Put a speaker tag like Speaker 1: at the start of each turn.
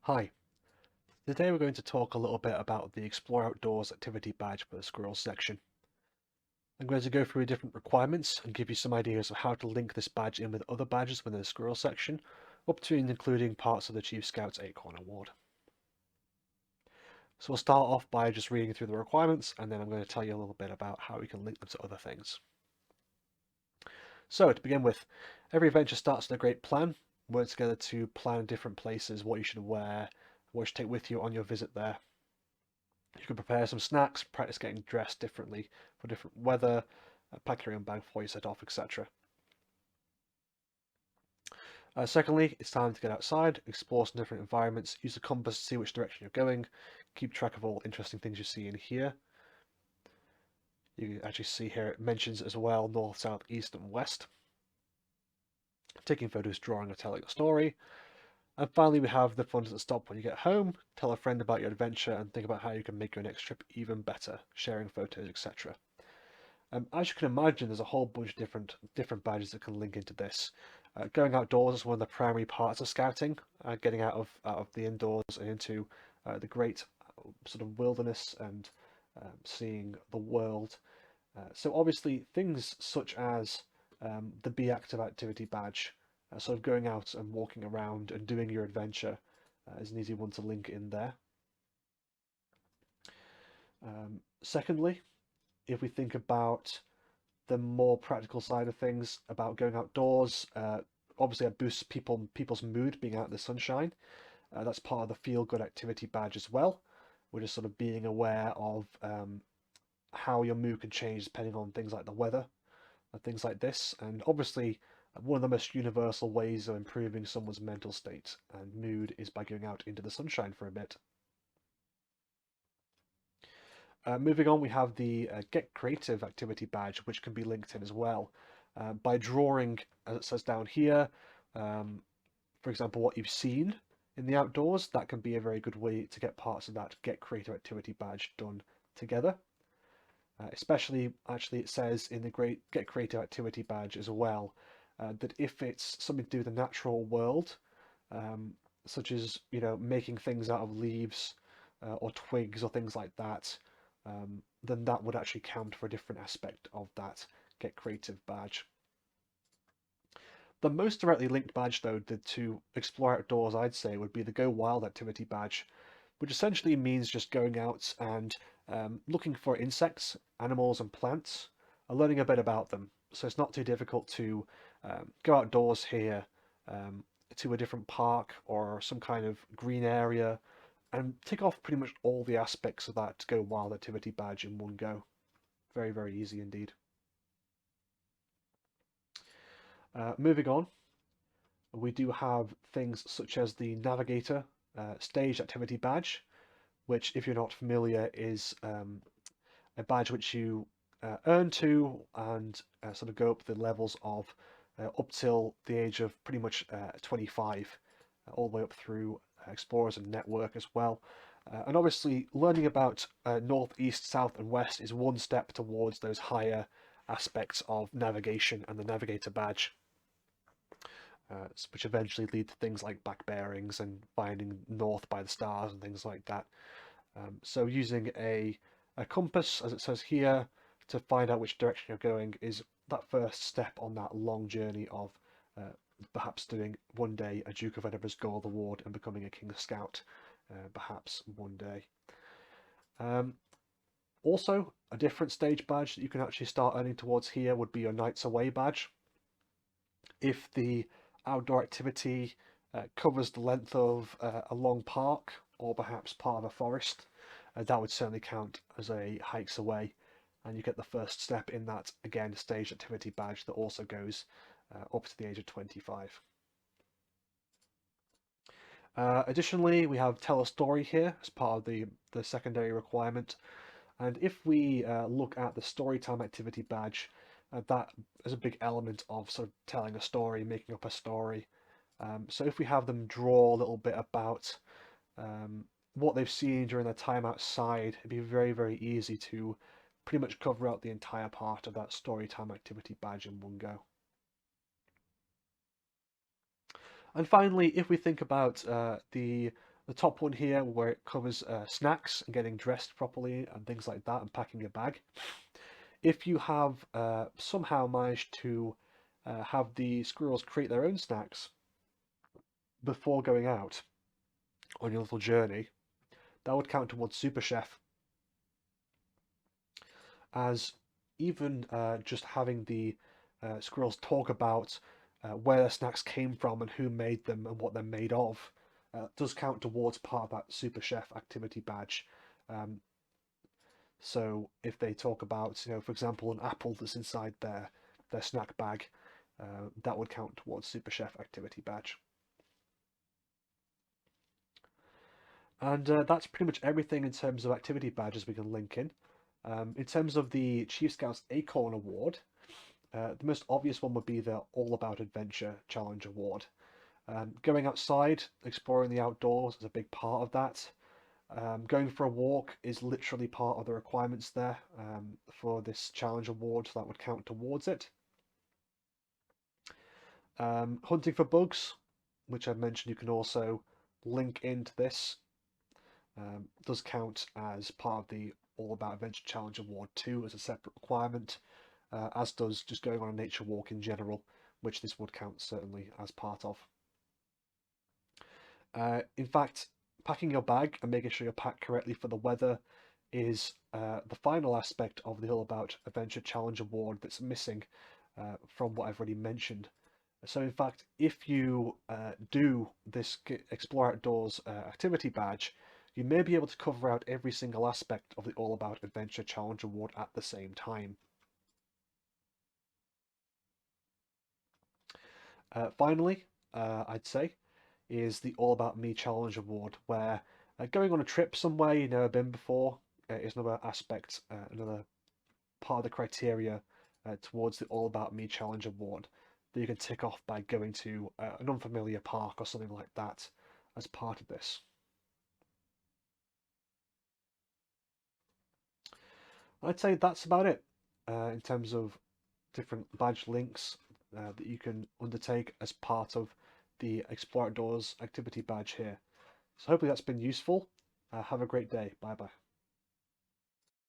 Speaker 1: Hi, today we're going to talk a little bit about the Explore Outdoors activity badge for the Squirrels section. I'm going to go through different requirements and give you some ideas of how to link this badge in with other badges within the Squirrel section, up to and including parts of the Chief Scout's Acorn Award. So we'll start off by just reading through the requirements, and then I'm going to tell you a little bit about how we can link them to other things. So to begin with, every adventure starts with a great plan. Work together to plan different places, what you should wear, what you should take with you on your visit there. You can prepare some snacks, practice getting dressed differently for different weather, pack your own bag before you set off, etc. Secondly, it's time to get outside, explore some different environments, use the compass to see which direction you're going, keep track of all interesting things you see in here. You can actually see here it mentions as well north, south, east, and west. Taking photos, drawing, or telling a story. And finally, we have the fun doesn't stop when you get home. Tell a friend about your adventure and think about how you can make your next trip even better, sharing photos, etc. As you can imagine, there's a whole bunch of different badges that can link into this. Going outdoors is one of the primary parts of scouting. Getting out of the indoors and into the great sort of wilderness and seeing the world. So obviously, things such as the Be Active activity badge, sort of going out and walking around and doing your adventure, is an easy one to link in there. Secondly, if we think about the more practical side of things about going outdoors, obviously it boosts people's mood being out in the sunshine. That's part of the feel good activity badge as well. We're just sort of being aware of how your mood can change depending on things like the weather and things like this. And obviously, one of the most universal ways of improving someone's mental state and mood is by going out into the sunshine for a bit. Moving on, we have the Get Creative activity badge, which can be linked in as well. By drawing, as it says down here, for example, what you've seen in the outdoors, that can be a very good way to get parts of that Get Creative activity badge done together. Especially, actually, it says in the Get Creative activity badge as well, that if it's something to do with the natural world, such as, making things out of leaves or twigs or things like that, then that would actually count for a different aspect of that Get Creative badge. The most directly linked badge, though, to Explore Outdoors, I'd say, would be the Go Wild activity badge, which essentially means just going out and looking for insects, animals, and plants, and learning a bit about them. So it's not too difficult to go outdoors here to a different park or some kind of green area and tick off pretty much all the aspects of that Go Wild activity badge in one go. Very, very easy indeed. Moving on, we do have things such as the Navigator Stage Activity Badge, which, if you're not familiar, is a badge which you earn to and sort of go up the levels of up till the age of pretty much 25, all the way up through Explorers and Network as well. And obviously, learning about north, east, south, and west is one step towards those higher aspects of navigation and the Navigator badge, which eventually lead to things like back bearings and finding north by the stars and things like that. So using a compass, as it says here, to find out which direction you're going is that first step on that long journey of perhaps doing one day a Duke of Edinburgh's Gold Award and becoming a King's Scout, perhaps one day. Also, a different stage badge that you can actually start earning towards here would be your Nights Away badge. If the outdoor activity covers the length of a long park or perhaps part of a forest, that would certainly count as a hikes away, and you get the first step in that, again, staged activity badge that also goes up to the age of 25. Additionally, we have tell a story here as part of the secondary requirement, and if we look at the storytime activity badge, that is a big element of sort of telling a story, making up a story. So if we have them draw a little bit about what they've seen during their time outside, it'd be very, very easy to pretty much cover out the entire part of that storytime activity badge in one go. And finally, if we think about the The top one here where it covers snacks and getting dressed properly and things like that and packing your bag. If you have somehow managed to have the squirrels create their own snacks before going out on your little journey, that would count towards Super Chef, as even just having the squirrels talk about where their snacks came from and who made them and what they're made of does count towards part of that Super Chef activity badge. Um, so if they talk about, for example, an apple that's inside their snack bag, that would count towards Super Chef activity badge. And that's pretty much everything in terms of activity badges we can link in. In terms of the Chief Scouts Acorn Award, the most obvious one would be the All About Adventure Challenge Award. Going outside, exploring the outdoors is a big part of that. Going for a walk is literally part of the requirements there for this challenge award, so that would count towards it. Hunting for bugs, which I've mentioned, you can also link into this, does count as part of the All About Adventure Challenge Award 2 as a separate requirement, as does just going on a nature walk in general, which this would count certainly as part of. In fact, packing your bag and making sure you're packed correctly for the weather is the final aspect of the All About Adventure Challenge Award that's missing from what I've already mentioned. So in fact, if you do this Explore Outdoors activity badge, you may be able to cover out every single aspect of the All About Adventure Challenge Award at the same time. Finally, I'd say, is the All About Me Challenge Award, where going on a trip somewhere you've never been before is another aspect, another part of the criteria towards the All About Me Challenge Award that you can tick off by going to an unfamiliar park or something like that as part of this. I'd say that's about it in terms of different badge links that you can undertake as part of the Explore Outdoors activity badge here. So hopefully that's been useful. Have a great day. Bye bye.